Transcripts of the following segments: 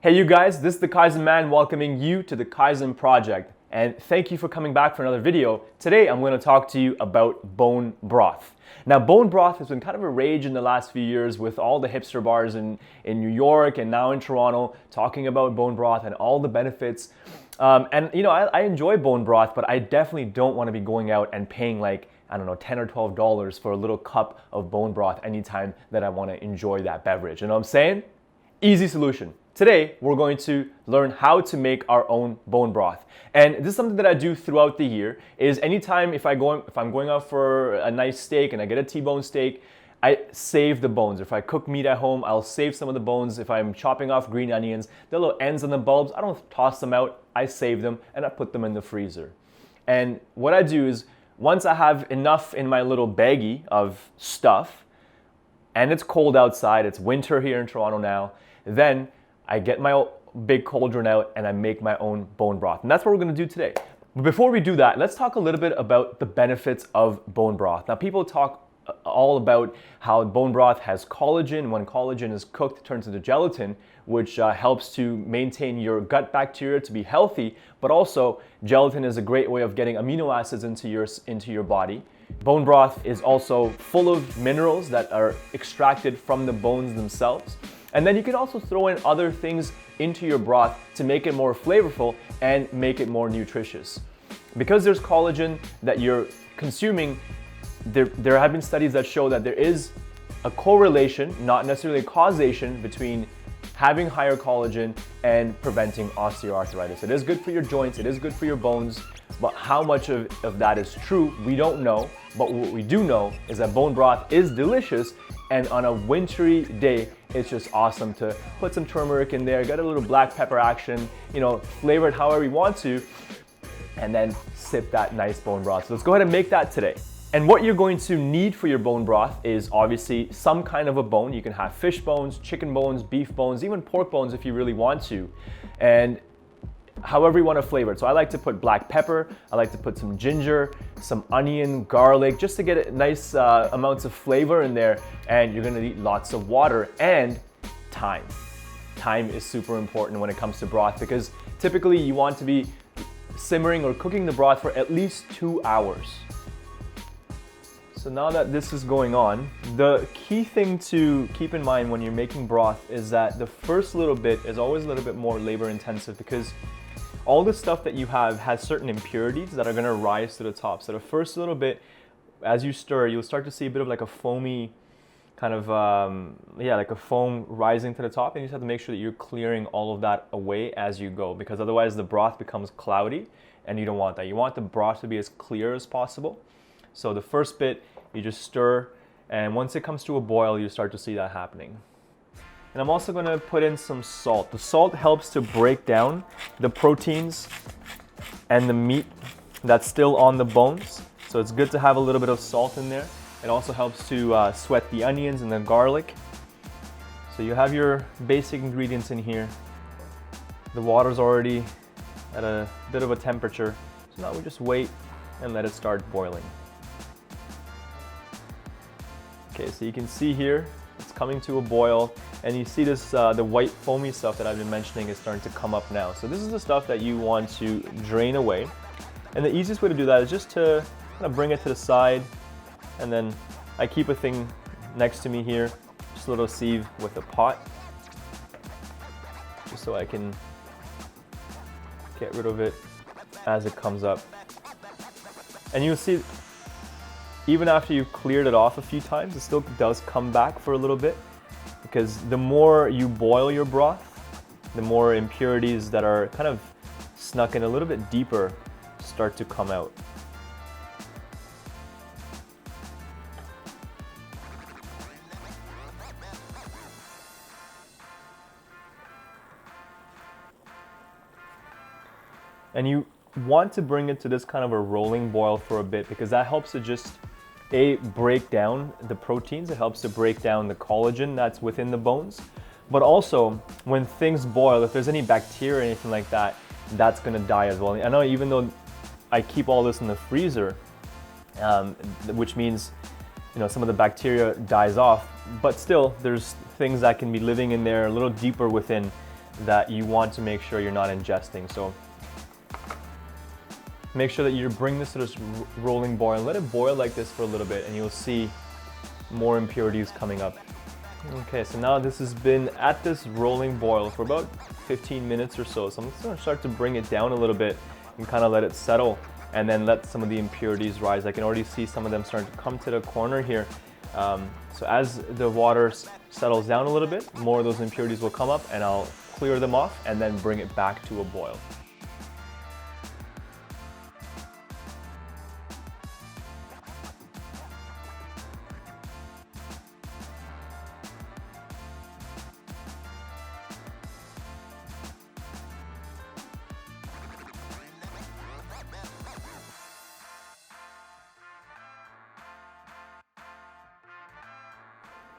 Hey you guys, this is the Kaizen Man welcoming you to the Kaizen Project. And thank you for coming back for another video. Today I'm going to talk to you about bone broth. Now bone broth has been kind of a rage in the last few years with all the hipster bars in New York and now in Toronto talking about bone broth and all the benefits. And you know, I enjoy bone broth, but I definitely don't want to be going out and paying like, I don't know, $10 or $12 for a little cup of bone broth anytime that I want to enjoy that beverage. You know what I'm saying? Easy solution. Today, we're going to learn how to make our own bone broth. And this is something that I do throughout the year, is anytime if I'm going out for a nice steak and I get a T-bone steak, I save the bones. If I cook meat at home, I'll save some of the bones. If I'm chopping off green onions, the little ends on the bulbs, I don't toss them out, I save them and I put them in the freezer. And what I do is, once I have enough in my little baggie of stuff, and it's cold outside, it's winter here in Toronto now, then I get my big cauldron out and I make my own bone broth. And that's what we're gonna do today. But before we do that, let's talk a little bit about the benefits of bone broth. Now people talk all about how bone broth has collagen. When collagen is cooked, it turns into gelatin, which helps to maintain your gut bacteria to be healthy, but also gelatin is a great way of getting amino acids into your body. Bone broth is also full of minerals that are extracted from the bones themselves. And then you can also throw in other things into your broth to make it more flavorful and make it more nutritious. Because there's collagen that you're consuming, there have been studies that show that there is a correlation, not necessarily a causation, between having higher collagen and preventing osteoarthritis. It is good for your joints, it is good for your bones, but how much of that is true, we don't know. But what we do know is that bone broth is delicious, and on a wintry day, it's just awesome to put some turmeric in there, get a little black pepper action, you know, flavor it however you want to, and then sip that nice bone broth. So let's go ahead and make that today. And what you're going to need for your bone broth is obviously some kind of a bone. You can have fish bones, chicken bones, beef bones, even pork bones if you really want to. And however you want to flavor it. So I like to put black pepper, I like to put some ginger, some onion, garlic, just to get nice amounts of flavor in there. And you're gonna need lots of water and time. Time is super important when it comes to broth because typically you want to be simmering or cooking the broth for at least 2 hours. So now that this is going on, the key thing to keep in mind when you're making broth is that the first little bit is always a little bit more labor intensive because all the stuff that you have has certain impurities that are gonna rise to the top. So the first little bit, as you stir, you'll start to see a bit of like a foamy kind of, like a foam rising to the top, and you just have to make sure that you're clearing all of that away as you go because otherwise the broth becomes cloudy and you don't want that. You want the broth to be as clear as possible. So the first bit, you just stir, and once it comes to a boil, you start to see that happening. And I'm also gonna put in some salt. The salt helps to break down the proteins and the meat that's still on the bones. So it's good to have a little bit of salt in there. It also helps to sweat the onions and the garlic. So you have your basic ingredients in here. The water's already at a bit of a temperature. So now we just wait and let it start boiling. Okay, so you can see here, it's coming to a boil, and you see this, the white foamy stuff that I've been mentioning is starting to come up now. So this is the stuff that you want to drain away. And the easiest way to do that is just to kind of bring it to the side, and then I keep a thing next to me here, just a little sieve with a pot, just so I can get rid of it as it comes up. And you'll see, even after you've cleared it off a few times, it still does come back for a little bit because the more you boil your broth, the more impurities that are kind of snuck in a little bit deeper start to come out. And you want to bring it to this kind of a rolling boil for a bit because that helps to just break down the proteins. It helps to break down the collagen that's within the bones. But also, when things boil, if there's any bacteria or anything like that, that's gonna die as well. I know even though I keep all this in the freezer, which means some of the bacteria dies off, but still there's things that can be living in there a little deeper within that you want to make sure you're not ingesting. So make sure that you bring this to this rolling boil and let it boil like this for a little bit, and you'll see more impurities coming up. Okay, so now this has been at this rolling boil for about 15 minutes or so. So I'm just gonna start to bring it down a little bit and kind of let it settle, and then let some of the impurities rise. I can already see some of them starting to come to the corner here. So as the water settles down a little bit, more of those impurities will come up, and I'll clear them off and then bring it back to a boil.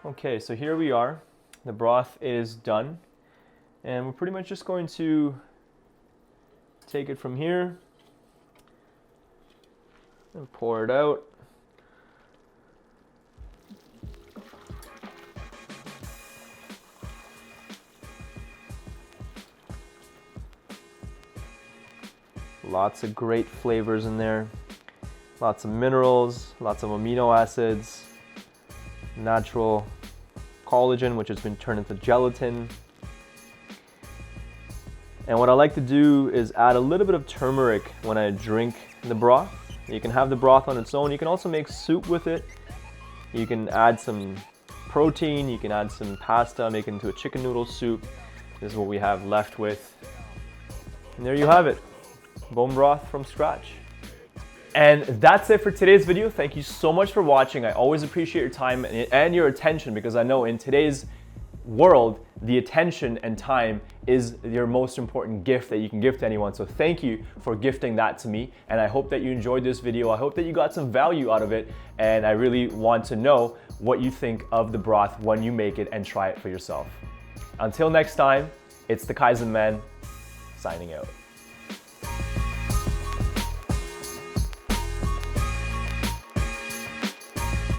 Okay, so here we are. The broth is done, and we're pretty much just going to take it from here and pour it out. Lots of great flavors in there, lots of minerals, lots of amino acids, natural collagen, which has been turned into gelatin. And what I like to do is add a little bit of turmeric when I drink the broth. You can have the broth on its own. You can also make soup with it. You can add some protein. You can add some pasta, make it into a chicken noodle soup. This is what we have left with. And there you have it, bone broth from scratch. And that's it for today's video. Thank you so much for watching. I always appreciate your time and your attention, because I know in today's world, the attention and time is your most important gift that you can give to anyone. So thank you for gifting that to me. And I hope that you enjoyed this video. I hope that you got some value out of it. And I really want to know what you think of the broth when you make it and try it for yourself. Until next time, it's the Kaizen Man signing out.